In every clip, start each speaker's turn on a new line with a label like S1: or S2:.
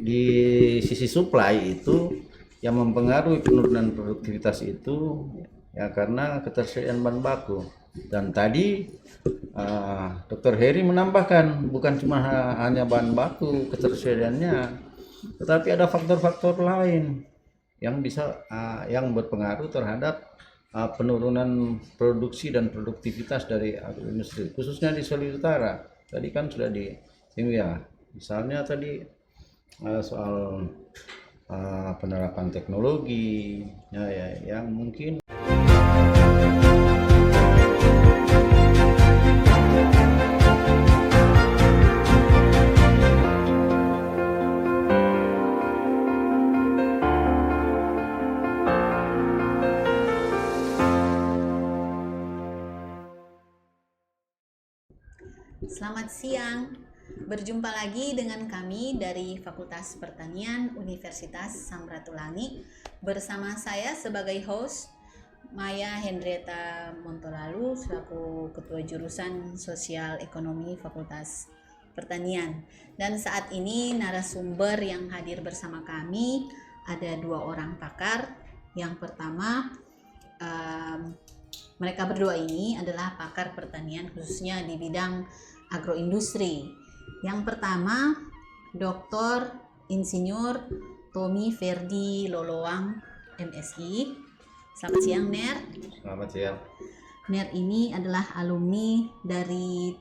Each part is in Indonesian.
S1: di sisi supply itu yang mempengaruhi penurunan produktivitas itu ya karena ketersediaan bahan baku. Dan tadi Dr. Heri menambahkan bukan cuma hanya bahan baku ketersediaannya, tetapi ada faktor-faktor lain yang bisa yang berpengaruh terhadap penurunan produksi dan produktivitas dari agroindustri khususnya di Sulawesi Utara. Tadi kan sudah disinggung ya, misalnya tadi soal penerapan teknologi ya, yang mungkin
S2: Selamat siang, berjumpa lagi dengan kami dari Fakultas Pertanian Universitas Samratulangi bersama saya sebagai host Maya Hendrieta Montolalu selaku Ketua Jurusan Sosial Ekonomi Fakultas Pertanian. Dan saat ini narasumber yang hadir bersama kami ada 2 orang pakar. Yang pertama, mereka berdua ini adalah pakar pertanian khususnya di bidang agroindustri. Yang pertama, Dr. Insinyur Tommy Ferdi Loloang, MSI. Selamat siang, Ner.
S1: Selamat siang.
S2: Ner ini adalah alumni dari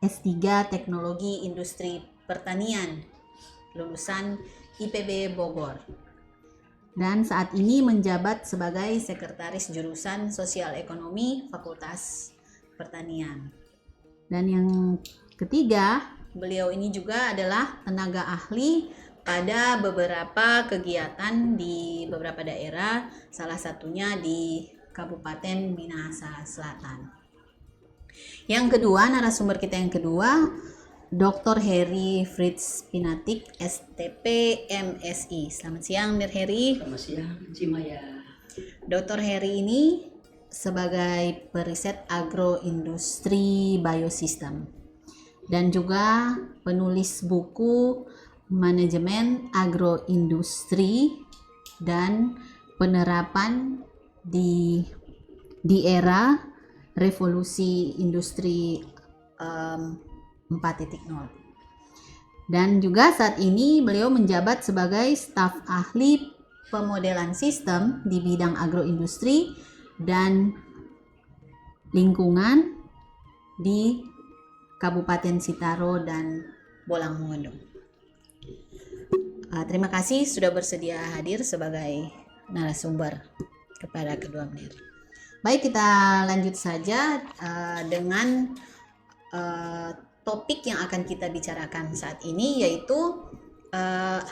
S2: S3 Teknologi Industri Pertanian, lulusan IPB Bogor. Dan saat ini menjabat sebagai Sekretaris Jurusan Sosial Ekonomi Fakultas Pertanian. Dan yang ketiga, beliau ini juga adalah tenaga ahli pada beberapa kegiatan di beberapa daerah, salah satunya di Kabupaten Minahasa Selatan. Yang kedua, narasumber kita yang kedua, Dr. Heri Fritz Pinatik, STP MSI. Selamat siang, Dr. Heri.
S3: Selamat siang, Cimaya.
S2: Dr. Heri ini sebagai periset agroindustri biosistem dan juga penulis buku manajemen agroindustri dan penerapan di era revolusi industri 4.0. Dan juga saat ini beliau menjabat sebagai staf ahli pemodelan sistem di bidang agroindustri dan lingkungan di Kabupaten Sitaro dan Bolang Mongondo. Terima kasih sudah bersedia hadir sebagai narasumber kepada kedua menir. Baik, kita lanjut saja dengan topik yang akan kita bicarakan saat ini, yaitu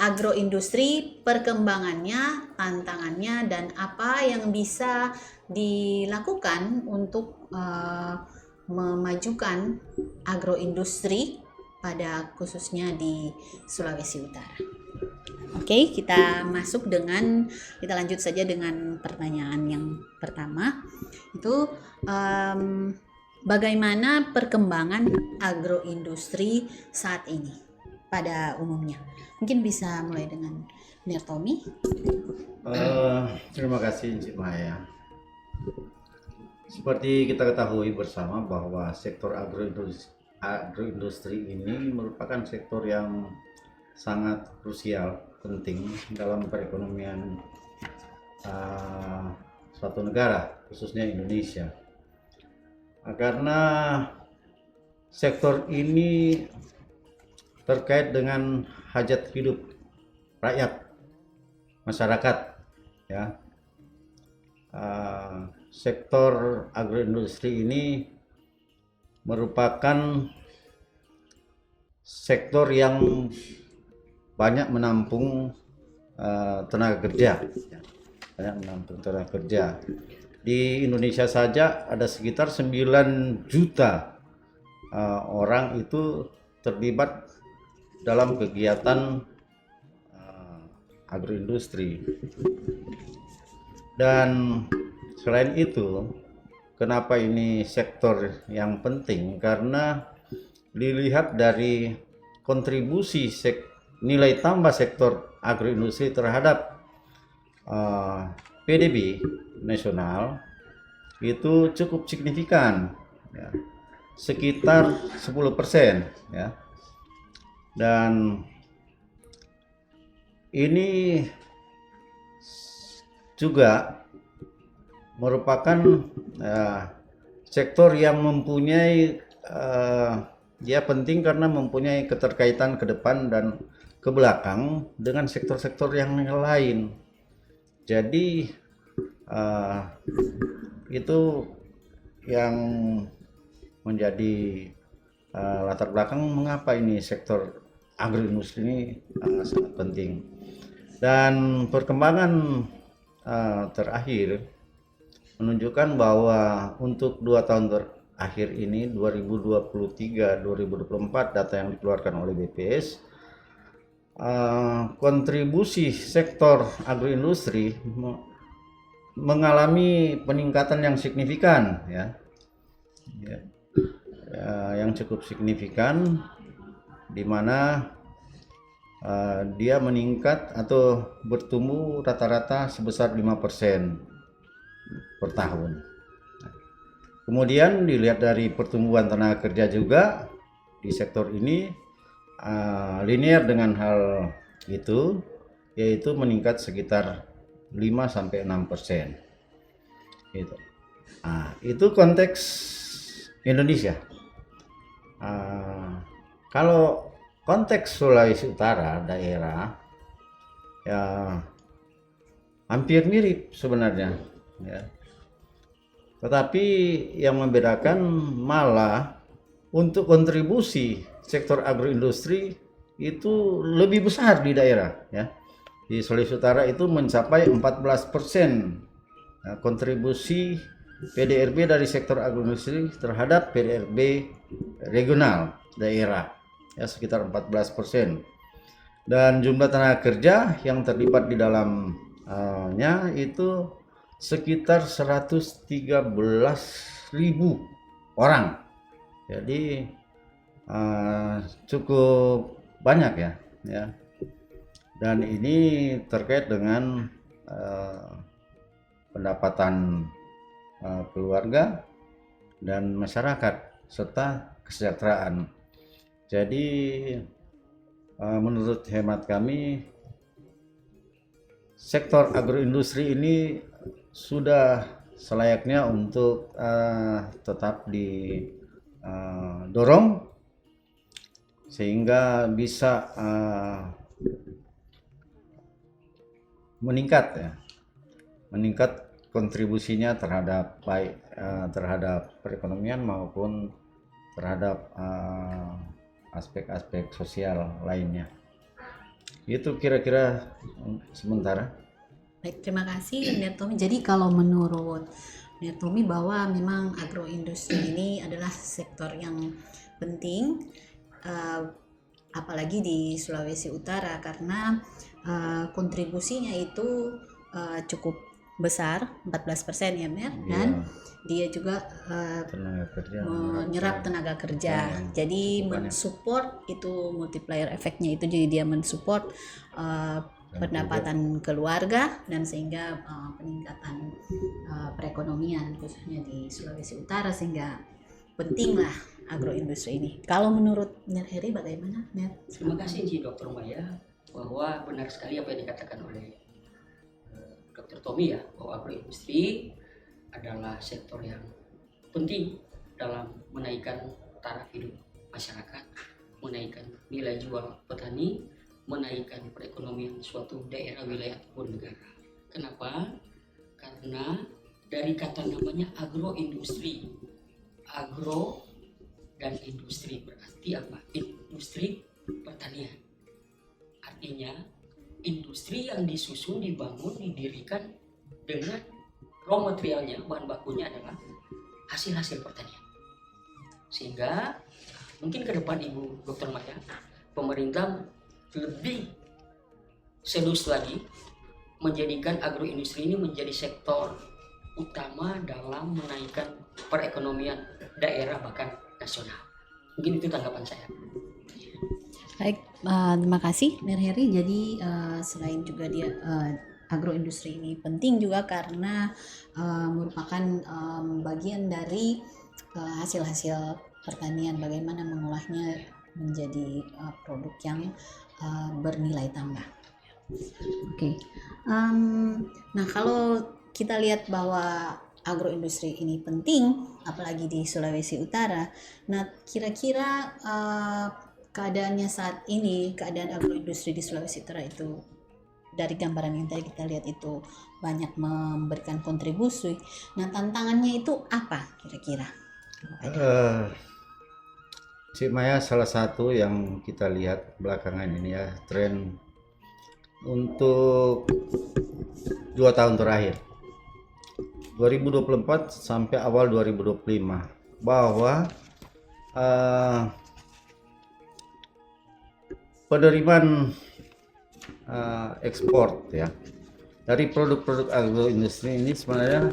S2: agroindustri, perkembangannya, tantangannya, dan apa yang bisa dilakukan untuk memajukan agroindustri pada khususnya di Sulawesi Utara. Oke, kita lanjut saja dengan pertanyaan yang pertama, itu bagaimana perkembangan agroindustri saat ini pada umumnya. Mungkin bisa mulai dengan Nir Tommy.
S1: Terima kasih Cik Maya. Seperti kita ketahui bersama bahwa sektor agroindustri ini merupakan sektor yang sangat krusial, penting dalam perekonomian suatu negara, khususnya Indonesia. Karena sektor ini terkait dengan hajat hidup rakyat, masyarakat, ya. Sektor agroindustri ini merupakan sektor yang banyak menampung tenaga kerja, Di Indonesia saja ada sekitar 9 juta orang itu terlibat dalam kegiatan agroindustri. Dan selain itu, kenapa ini sektor yang penting? Karena dilihat dari kontribusi nilai tambah sektor agroindustri terhadap PDB nasional itu cukup signifikan, ya, sekitar 10%, ya. Dan ini juga merupakan sektor yang mempunyai dia penting karena mempunyai keterkaitan ke depan dan ke belakang dengan sektor-sektor yang lain. Jadi itu yang menjadi latar belakang mengapa ini sektor agroindustri ini sangat penting. Dan perkembangan terakhir menunjukkan bahwa untuk 2 tahun terakhir ini 2023-2024 data yang dikeluarkan oleh BPS, kontribusi sektor agroindustri mengalami peningkatan yang signifikan, ya, yang cukup signifikan, di mana dia meningkat atau bertumbuh rata-rata sebesar 5% per tahun. Kemudian dilihat dari pertumbuhan tenaga kerja juga di sektor ini linear dengan hal itu, yaitu meningkat sekitar 5-6%. Gitu. Itu konteks Indonesia. Kalau konteks Sulawesi Utara daerah, ya hampir mirip sebenarnya, ya. Tetapi yang membedakan malah untuk kontribusi sektor agroindustri itu lebih besar di daerah, ya. Di Sulawesi Utara itu mencapai 14%, nah, kontribusi PDRB dari sektor agroindustri terhadap PDRB regional daerah, ya, sekitar 14%. Dan jumlah tenaga kerja yang terlibat di dalamnya itu sekitar 113.000 orang. Jadi cukup banyak, ya. Dan ini terkait dengan pendapatan keluarga dan masyarakat serta kesejahteraan. Jadi menurut hemat kami sektor agroindustri ini sudah selayaknya untuk tetap didorong sehingga bisa meningkat kontribusinya terhadap baik terhadap perekonomian maupun terhadap aspek-aspek sosial lainnya. Itu kira-kira sementara.
S2: Baik, terima kasih Nertomi. Jadi kalau menurut Nertomi bahwa memang agroindustri ini adalah sektor yang penting, apalagi di Sulawesi Utara karena kontribusinya itu cukup besar, 14% ya Mer, dan dia juga menyerap tenaga kerja. Jadi mensupport itu multiplier efeknya itu, jadi dia mensupport pendapatan keluarga dan sehingga peningkatan perekonomian khususnya di Sulawesi Utara, sehingga pentinglah agroindustri ini. Kalau menurut Ner Heri bagaimana, Ner?
S3: Terima kasih Dr. Maya, bahwa benar sekali apa yang dikatakan oleh Dr. Tommy, ya, bahwa agroindustri adalah sektor yang penting dalam menaikkan taraf hidup masyarakat, menaikkan nilai jual petani, menaikkan perekonomian suatu daerah, wilayah ataupun negara. Kenapa? Karena dari kata namanya agroindustri. Agro dan industri berarti apa? Industri pertanian. Artinya industri yang disusun, dibangun, didirikan dengan raw materialnya, bahan bakunya adalah hasil-hasil pertanian. Sehingga mungkin ke depan Ibu Dr. Maya, pemerintah lebih serius lagi menjadikan agroindustri ini menjadi sektor utama dalam menaikkan perekonomian daerah bahkan nasional. Mungkin itu tanggapan saya.
S2: Baik, Terima kasih Heri. Jadi selain juga dia agroindustri ini penting juga karena merupakan bagian dari hasil-hasil pertanian, bagaimana mengolahnya menjadi produk yang bernilai tambah. Oke. Nah, kalau kita lihat bahwa agroindustri ini penting, apalagi di Sulawesi Utara. Nah, kira-kira keadaannya saat ini, keadaan agroindustri di Sulawesi Utara itu dari gambaran yang tadi kita lihat itu banyak memberikan kontribusi. Nah, tantangannya itu apa kira-kira?
S1: Cik Maya, salah satu yang kita lihat belakangan ini ya, tren untuk 2 tahun terakhir 2024 sampai awal 2025 bahwa penerimaan ekspor ya dari produk-produk agroindustri ini sebenarnya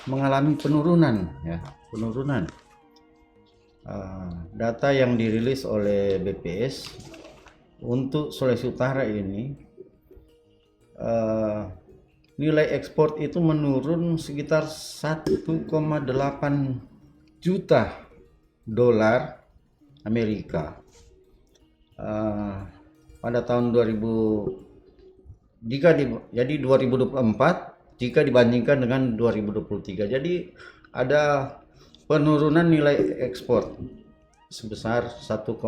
S1: mengalami penurunan ya, penurunan. Data yang dirilis oleh BPS untuk Sulawesi Utara ini nilai ekspor itu menurun sekitar 1,8 juta dolar Amerika pada tahun 2024 jika dibandingkan dengan 2023. Jadi ada penurunan nilai ekspor sebesar 1,8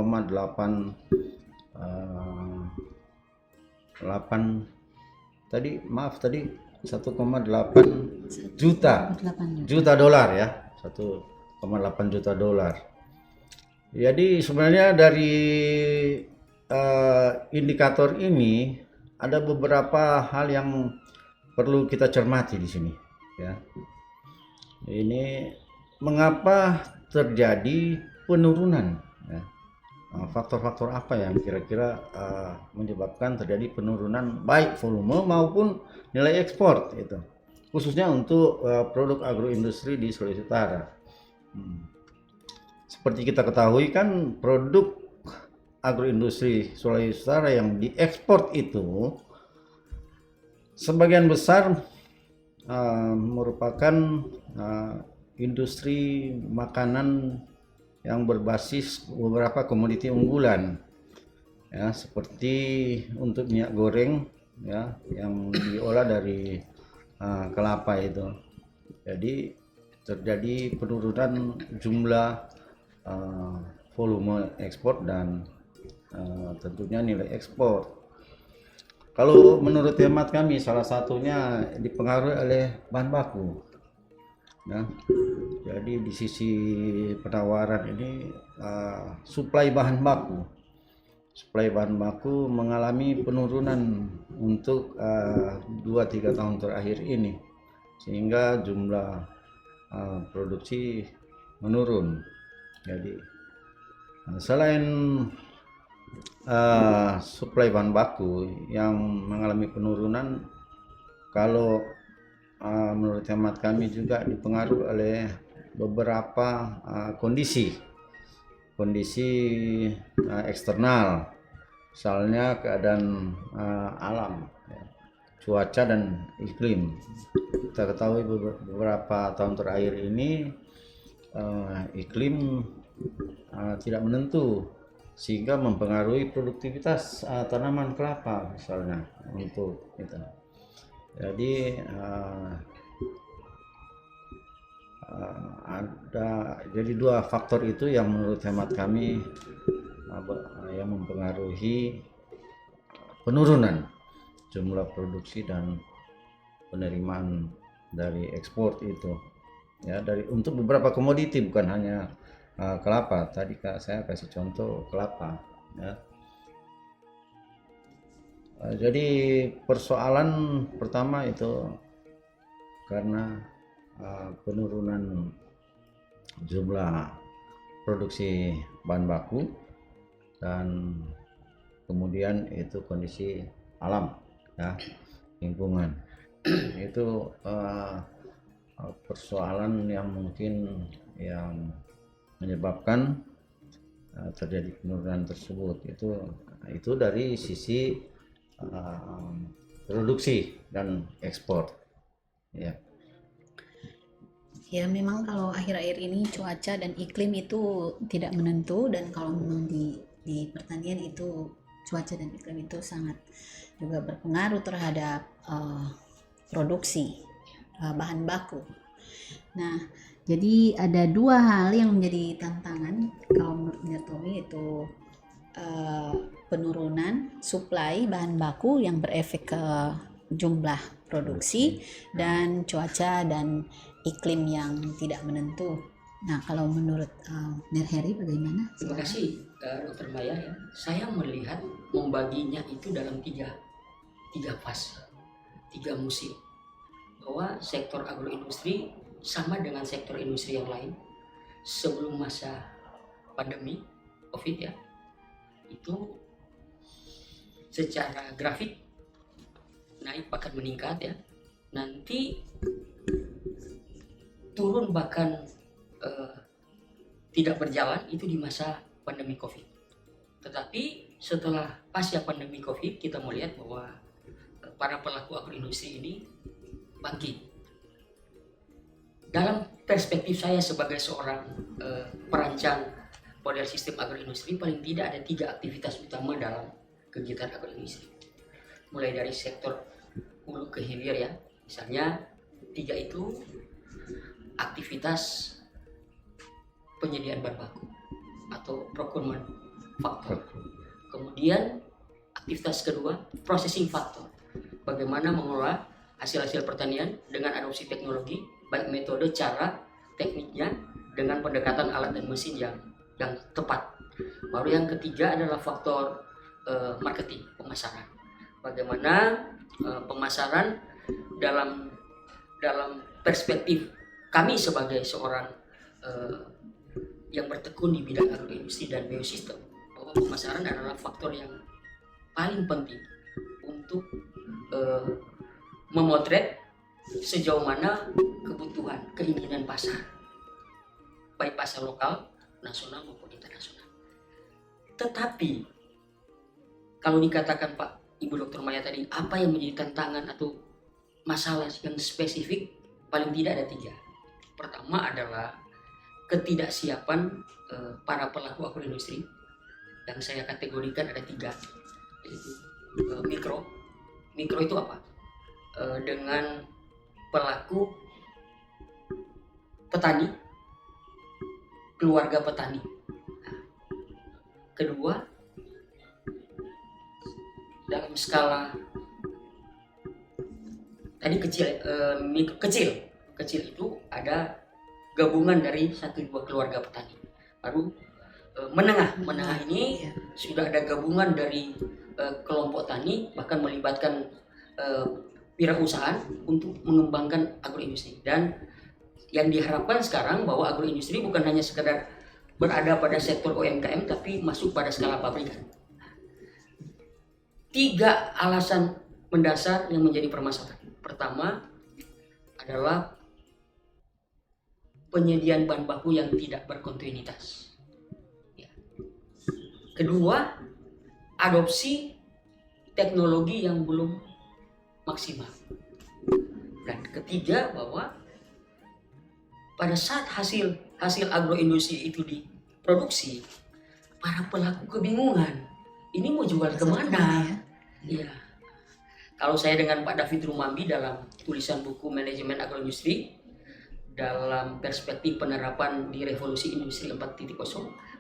S1: juta dolar ya, 1,8 juta dolar. Jadi sebenarnya dari indikator ini ada beberapa hal yang perlu kita cermati di sini ya. Ini mengapa terjadi penurunan ya? Faktor-faktor apa yang kira-kira menyebabkan terjadi penurunan baik volume maupun nilai ekspor itu, khususnya untuk produk agroindustri di Sulawesi Utara. Seperti kita ketahui kan, produk agroindustri Sulawesi Utara yang diekspor itu sebagian besar merupakan industri makanan yang berbasis beberapa komoditi unggulan ya, seperti untuk minyak goreng ya yang diolah dari kelapa itu. Jadi terjadi penurunan jumlah volume ekspor dan tentunya nilai ekspor. Kalau menurut hemat kami, salah satunya dipengaruhi oleh bahan baku. Nah, jadi di sisi penawaran ini suplai bahan baku mengalami penurunan untuk 2-3 tahun terakhir ini, sehingga jumlah produksi menurun. Jadi selain suplai bahan baku yang mengalami penurunan, kalau menurut hemat kami juga dipengaruhi oleh beberapa kondisi eksternal, misalnya keadaan alam ya, cuaca dan iklim. Kita ketahui beberapa tahun terakhir ini iklim tidak menentu, sehingga mempengaruhi produktivitas tanaman kelapa misalnya untuk itu. Jadi jadi dua faktor itu yang menurut hemat kami yang mempengaruhi penurunan jumlah produksi dan penerimaan dari ekspor itu ya, dari untuk beberapa komoditi, bukan hanya kelapa. Tadi saya kasih contoh kelapa ya. Jadi persoalan pertama itu karena penurunan jumlah produksi bahan baku, dan kemudian itu kondisi alam ya, lingkungan. Itu persoalan yang mungkin yang menyebabkan terjadi penurunan tersebut. Itu dari sisi produksi dan ekspor. Ya.
S2: Ya memang kalau akhir-akhir ini cuaca dan iklim itu tidak menentu, dan kalau memang di pertanian itu cuaca dan iklim itu sangat juga berpengaruh terhadap produksi bahan baku. Nah, jadi ada dua hal yang menjadi tantangan kalau menurut Tommy, itu penurunan suplai bahan baku yang berefek ke jumlah produksi, dan cuaca dan iklim yang tidak menentu. Nah, kalau menurut Heri bagaimana?
S3: Terima kasih Dr. Maya ya. Saya melihat membaginya itu dalam tiga fase, 3 musim. Bahwa sektor agroindustri sama dengan sektor industri yang lain sebelum masa pandemi COVID ya, itu secara grafik naik bahkan meningkat ya. Nanti turun bahkan tidak berjalan itu di masa pandemi COVID. Tetapi setelah pasca pandemi COVID, kita melihat bahwa para pelaku agroindustri ini bangkit. Dalam perspektif saya sebagai seorang perancang model sistem agroindustri, paling tidak ada 3 aktivitas utama dalam kegiatan agroindustri. Mulai dari sektor hulu ke hilir ya, misalnya 3 itu aktivitas penyediaan bahan baku atau procurement faktor. Kemudian aktivitas kedua, processing faktor. Bagaimana mengolah hasil-hasil pertanian dengan adopsi teknologi, baik metode, cara, tekniknya, dengan pendekatan alat dan mesin yang tepat. Baru yang ketiga adalah faktor marketing, pemasaran. Bagaimana pemasaran dalam perspektif kami sebagai seorang yang bertekun di bidang agroindustri dan biosistem, bahwa pemasaran adalah faktor yang paling penting untuk memotret sejauh mana kebutuhan, keinginan pasar, baik pasar lokal, nasional maupun internasional. Tetapi kalau dikatakan Pak Ibu Dr. Maya tadi, apa yang menjadi tantangan atau masalah yang spesifik, paling tidak ada 3. Pertama adalah ketidaksiapan para pelaku agroindustri, yang saya kategorikan ada 3, yaitu mikro itu apa? Dengan pelaku petani, keluarga petani. Kedua, dalam skala tadi kecil itu ada gabungan dari 1-2 keluarga petani. Baru menengah ini sudah ada gabungan dari kelompok tani, bahkan melibatkan wirausahaan untuk mengembangkan agroindustri. Dan yang diharapkan sekarang bahwa agroindustri bukan hanya sekedar berada pada sektor UMKM, tapi masuk pada skala pabrikan. 3 alasan mendasar yang menjadi permasalahan. Pertama adalah penyediaan bahan baku yang tidak berkontinuitas. Ya. Kedua, adopsi teknologi yang belum maksimal. Dan ketiga, bahwa pada saat hasil agroindustri itu diproduksi, para pelaku kebingungan. Ini mau jual kemana? Ya. Kalau saya dengan Pak David Rumambi dalam tulisan buku Manajemen Agroindustri dalam perspektif penerapan di revolusi industri 4.0,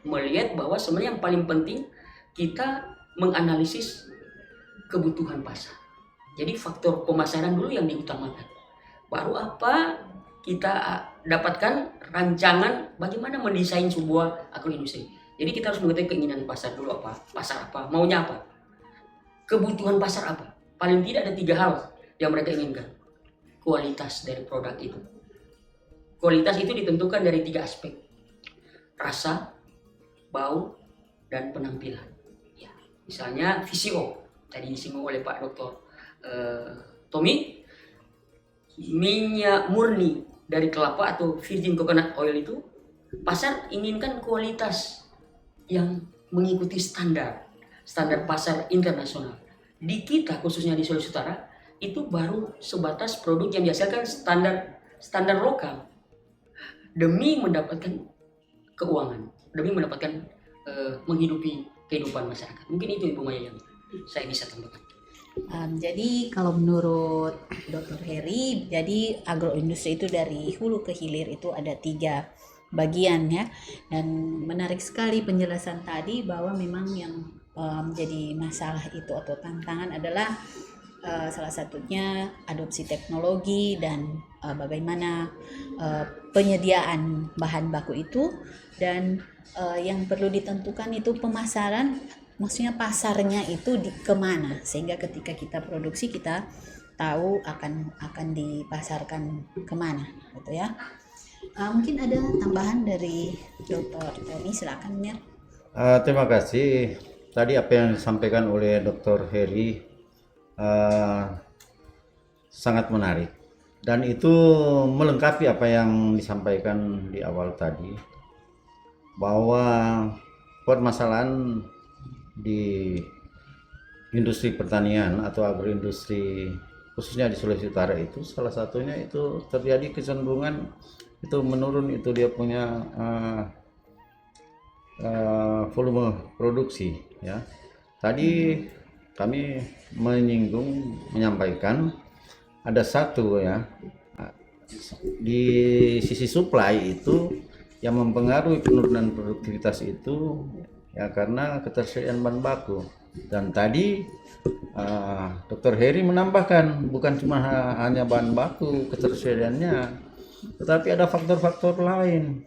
S3: melihat bahwa sebenarnya yang paling penting kita menganalisis kebutuhan pasar. Jadi faktor pemasaran dulu yang diutamakan. Baru apa kita dapatkan rancangan bagaimana mendesain sebuah agroindustri. Jadi kita harus mengetahui keinginan pasar dulu apa, pasar apa, maunya apa, kebutuhan pasar apa. Paling tidak ada 3 hal yang mereka inginkan. Kualitas dari produk itu. Kualitas itu ditentukan dari 3 aspek. Rasa, bau, dan penampilan. Ya, misalnya VCO, tadi disinggung oleh Pak Dr. Tommy, minyak murni dari kelapa atau virgin coconut oil itu, pasar inginkan kualitas yang mengikuti standar pasar internasional. Di kita khususnya di Sulawesi Utara itu baru sebatas produk yang dihasilkan standar lokal demi mendapatkan keuangan, demi mendapatkan menghidupi kehidupan masyarakat. Mungkin itu Ibu Maya yang saya bisa tambahkan.
S2: Jadi kalau menurut Dr. Heri, jadi agroindustri itu dari hulu ke hilir itu ada 3 bagian ya. Dan menarik sekali penjelasan tadi bahwa memang yang menjadi masalah itu atau tantangan adalah salah satunya adopsi teknologi dan bagaimana penyediaan bahan baku itu, dan yang perlu ditentukan itu pemasaran, maksudnya pasarnya itu kemana, sehingga ketika kita produksi kita tahu akan dipasarkan kemana gitu ya. Mungkin ada tambahan dari Dr. Tommy, silakan Mir.
S1: Terima kasih. Tadi apa yang disampaikan oleh Dr. Heri sangat menarik, dan itu melengkapi apa yang disampaikan di awal tadi, bahwa permasalahan di industri pertanian atau agroindustri khususnya di Sulawesi Utara itu salah satunya itu terjadi kecenderungan itu menurun, itu dia punya volume produksi ya. Tadi kami menyampaikan ada satu ya, di sisi supply itu yang mempengaruhi penurunan produktivitas itu ya karena ketersediaan bahan baku. Dan tadi Dr. Heri menambahkan bukan cuma hanya bahan baku ketersediaannya, tetapi ada faktor-faktor lain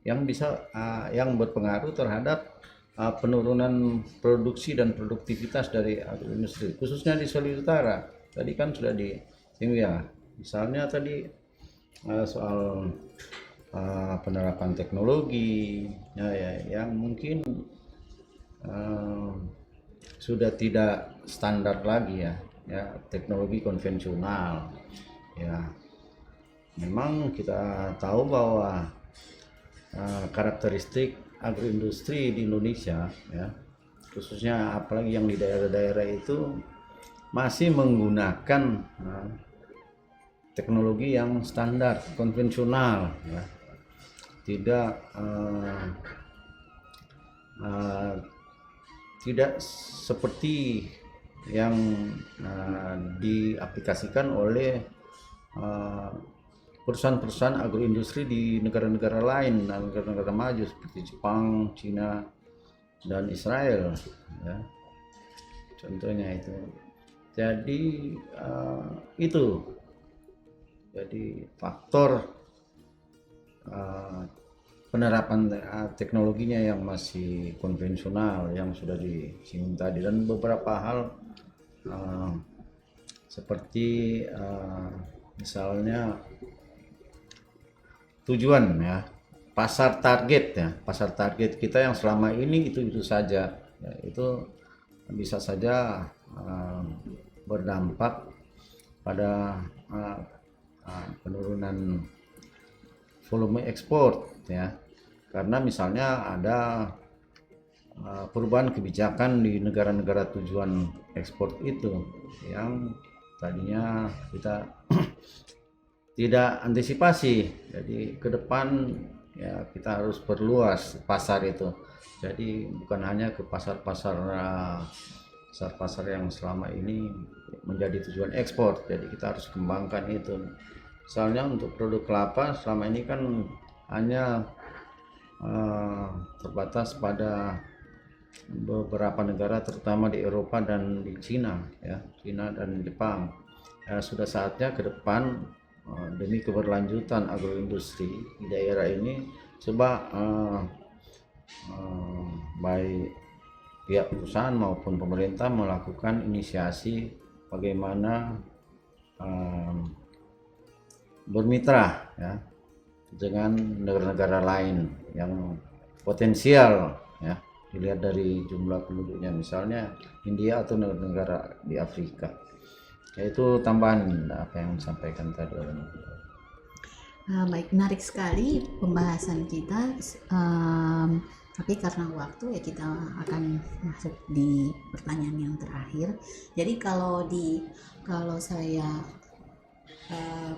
S1: yang bisa yang berpengaruh terhadap penurunan produksi dan produktivitas dari agroindustri khususnya di Sulawesi Utara. Tadi kan sudah disinggung ya, misalnya tadi soal penerapan teknologi ya, yang mungkin sudah tidak standar lagi ya teknologi konvensional ya. Memang kita tahu bahwa karakteristik agroindustri di Indonesia ya, khususnya apalagi yang di daerah-daerah itu masih menggunakan teknologi yang standar konvensional ya. Tidak seperti yang diaplikasikan oleh perusahaan-perusahaan agroindustri di negara-negara lain, negara-negara maju seperti Jepang, Cina, dan Israel ya. Contohnya itu. Jadi itu jadi faktor penerapan teknologinya yang masih konvensional yang sudah disinggung tadi, dan beberapa hal seperti misalnya tujuan ya, pasar target kita yang selama ini itu saja ya, itu bisa saja berdampak pada penurunan volume ekspor ya, karena misalnya ada perubahan kebijakan di negara-negara tujuan ekspor itu yang tadinya kita tidak antisipasi. Jadi ke depan ya kita harus perluas pasar itu. Jadi bukan hanya ke pasar-pasar yang selama ini menjadi tujuan ekspor. Jadi kita harus kembangkan itu. Misalnya untuk produk kelapa selama ini kan hanya terbatas pada beberapa negara, terutama di Eropa dan di Cina ya, Cina dan Jepang. Ya, sudah saatnya ke depan demi keberlanjutan agroindustri di daerah ini, coba baik pihak perusahaan maupun pemerintah melakukan inisiasi bagaimana bermitra ya dengan negara-negara lain yang potensial ya, dilihat dari jumlah penduduknya, misalnya India atau negara-negara di Afrika. Yaitu tambahan apa yang disampaikan tadi oleh
S2: Baik, menarik sekali pembahasan kita Tapi karena waktu ya kita akan masuk di pertanyaan yang terakhir. Jadi kalau saya uh,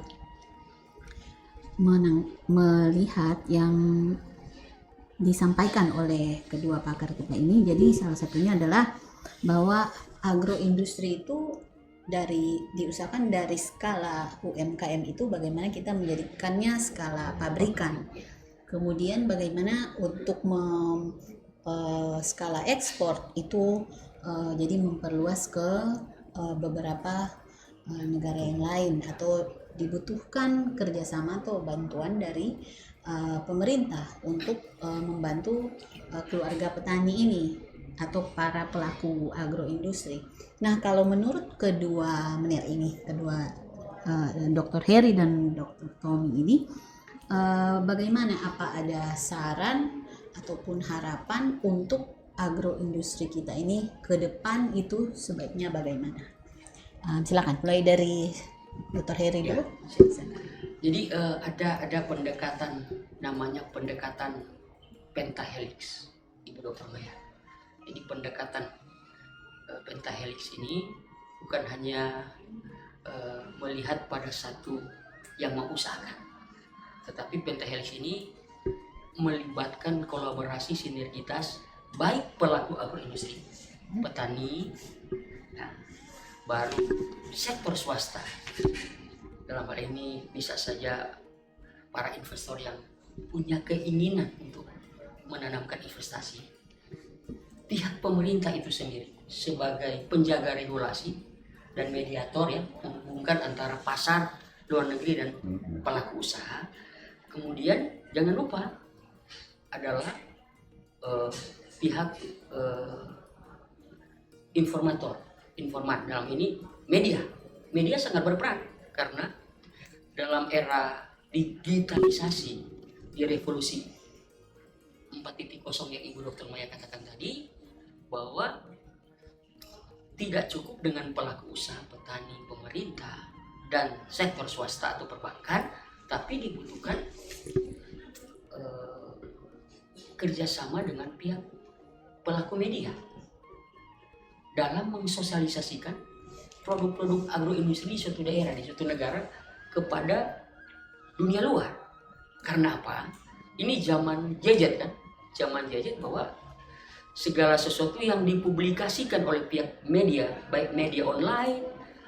S2: melihat yang disampaikan oleh kedua pakar kita ini, jadi salah satunya adalah bahwa agroindustri itu diusahakan dari skala UMKM itu bagaimana kita menjadikannya skala pabrikan. Kemudian bagaimana untuk skala ekspor itu jadi memperluas ke beberapa negara yang lain, atau dibutuhkan kerjasama atau bantuan dari pemerintah untuk membantu keluarga petani ini atau para pelaku agroindustri. Nah, kalau menurut kedua Dr. Heri dan Dr. Tommy ini, bagaimana, apa ada saran ataupun harapan untuk agroindustri kita ini ke depan itu sebaiknya bagaimana? Silakan mulai dari Dr. Heri dulu.
S3: Jadi ada pendekatan, namanya pendekatan pentahelix, Ibu Dr. Maya. Jadi pendekatan pentahelix ini bukan hanya melihat pada satu yang mengusahakan, tetapi pentahelix ini melibatkan kolaborasi sinergitas baik pelaku agroindustri, petani, ya, baru sektor swasta. Dalam hal ini bisa saja para investor yang punya keinginan untuk menanamkan investasi, pihak pemerintah itu sendiri sebagai penjaga regulasi dan mediator yang menghubungkan antara pasar luar negeri dan pelaku usaha. Kemudian jangan lupa adalah pihak informat, dalam ini media sangat berperan, karena dalam era digitalisasi di revolusi 4.0 yang Ibu Dr. Maya katakan tadi, bahwa tidak cukup dengan pelaku usaha, petani, pemerintah, dan sektor swasta atau perbankan, tapi dibutuhkan kerjasama dengan pihak pelaku media dalam mensosialisasikan produk-produk agroindustri di suatu daerah, di suatu negara kepada dunia luar. Karena apa? Ini zaman gadget kan, zaman gadget, bahwa segala sesuatu yang dipublikasikan oleh pihak media, baik media online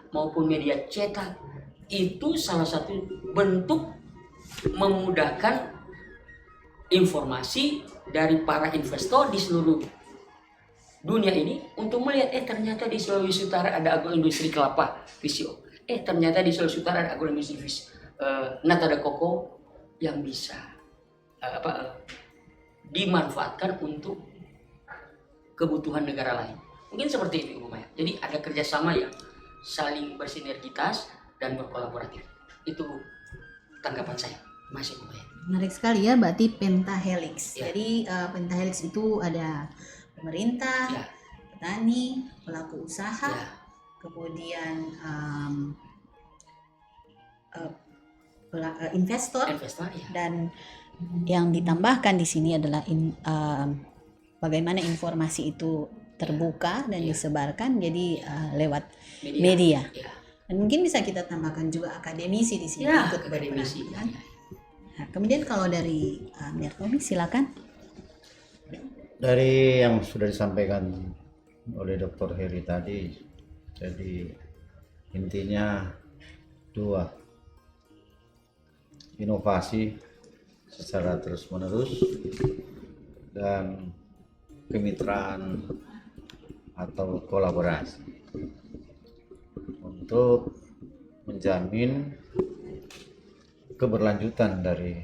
S3: maupun media cetak, itu salah satu bentuk memudahkan informasi dari para investor di seluruh dunia ini untuk melihat, ternyata di Sulawesi Utara ada agroindustri kelapa VCO, ternyata di Sulawesi Utara ada agroindustri nata de coco yang bisa dimanfaatkan untuk kebutuhan negara lain. Mungkin seperti itu, Ibu Maya. Jadi ada kerjasama yang saling bersinergitas dan berkolaboratif. Itu tanggapan saya, Mas Ibu Maya.
S2: Menarik sekali ya, berarti pentahelix.
S3: Ya.
S2: Jadi pentahelix itu ada pemerintah,
S3: Ya.
S2: petani, pelaku usaha,
S3: Ya.
S2: kemudian investor,
S3: ya.
S2: dan yang ditambahkan di sini adalah bagaimana informasi itu terbuka dan disebarkan jadi lewat media.
S3: Ya.
S2: Dan mungkin bisa kita tambahkan juga akademisi di sini
S3: Ya,
S2: ikut berperan,
S3: akademisi.
S2: kan? Nah, kemudian kalau dari Tommy, silakan.
S1: Dari yang sudah disampaikan oleh Dr. Heri tadi, jadi intinya dua, inovasi secara terus-menerus dan kemitraan atau kolaborasi untuk menjamin keberlanjutan dari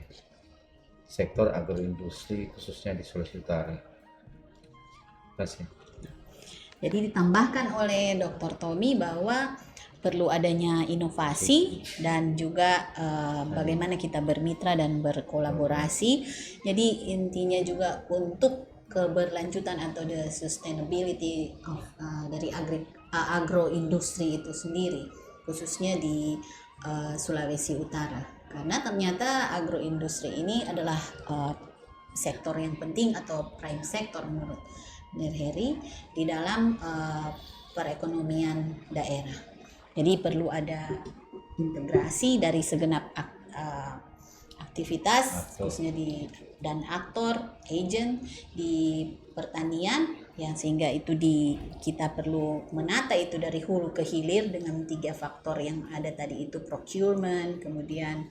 S1: sektor agroindustri khususnya di Sulawesi Utara. Terima kasih.
S2: Jadi ditambahkan oleh Dr. Tommy bahwa perlu adanya inovasi dan juga bagaimana kita bermitra dan berkolaborasi. Jadi intinya juga untuk keberlanjutan atau the sustainability of, dari agroindustri itu sendiri, khususnya di Sulawesi Utara. Karena ternyata agroindustri ini adalah sektor yang penting atau prime sektor menurut Heri di dalam perekonomian daerah. Jadi perlu ada integrasi dari segenap aktivitas khususnya dan aktor, agent di pertanian ya, sehingga itu kita perlu menata itu dari hulu ke hilir dengan 3 faktor yang ada tadi itu, procurement, kemudian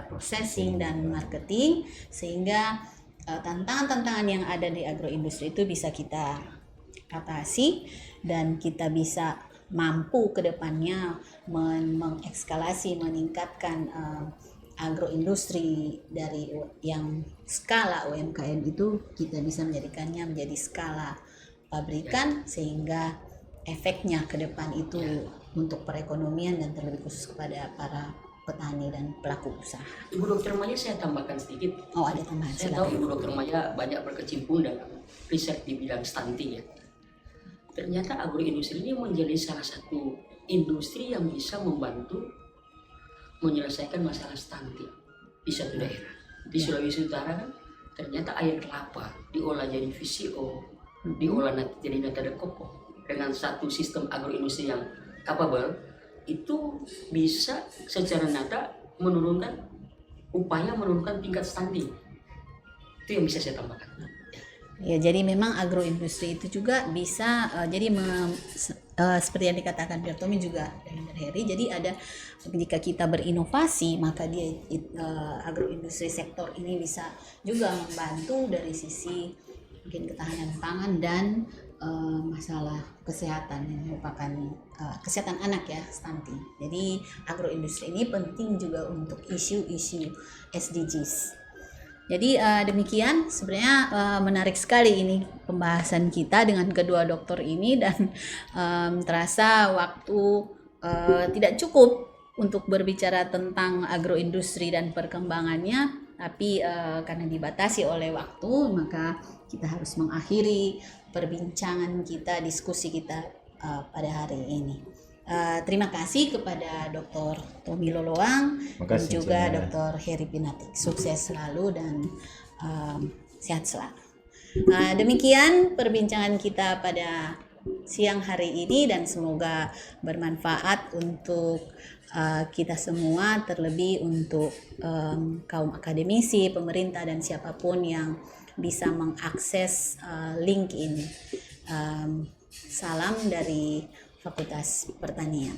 S2: processing dan marketing, sehingga tantangan-tantangan yang ada di agroindustri itu bisa kita atasi dan kita bisa mampu ke depannya mengekskalasi, meningkatkan agroindustri dari yang skala UMKM itu kita bisa menjadikannya menjadi skala pabrikan, sehingga efeknya ke depan itu untuk perekonomian dan terlebih khusus kepada para petani dan pelaku usaha.
S3: Ibu Dokter Maya, saya tambahkan sedikit.
S2: Oh, ada tambahan.
S3: Saya tahu Ibu Dokter Maya banyak berkecimpung dalam riset di bidang stunting ya. Ternyata agroindustri ini menjadi salah satu industri yang bisa membantu menyelesaikan masalah stunting di satu daerah. Di Sulawesi Utara kan ternyata air kelapa diolah jadi VCO, diolah jadi nata de coco dengan satu sistem agroindustri yang capable, itu bisa secara nyata menurunkan tingkat stunting. Itu yang bisa saya tambahkan.
S2: Ya, jadi memang agroindustri itu juga bisa seperti yang dikatakan Dr. Tommy juga dan Dr. Heri, jadi ada jika kita berinovasi maka agroindustri sektor ini bisa juga membantu dari sisi mungkin ketahanan pangan dan masalah kesehatan yang merupakan kesehatan anak ya, stunting. Jadi agroindustri ini penting juga untuk isu-isu SDGs. Jadi demikian, sebenarnya menarik sekali ini pembahasan kita dengan kedua dokter ini, dan terasa waktu tidak cukup untuk berbicara tentang agroindustri dan perkembangannya, tapi karena dibatasi oleh waktu maka kita harus mengakhiri perbincangan kita, diskusi kita pada hari ini. Terima kasih kepada Dr. Tommy Loloang dan juga Dr. Heri Pinatik. Sukses selalu dan sehat selalu. Demikian perbincangan kita pada siang hari ini, dan semoga bermanfaat untuk kita semua, terlebih untuk kaum akademisi, pemerintah, dan siapapun yang bisa mengakses link ini. Salam dari Fakultas Pertanian.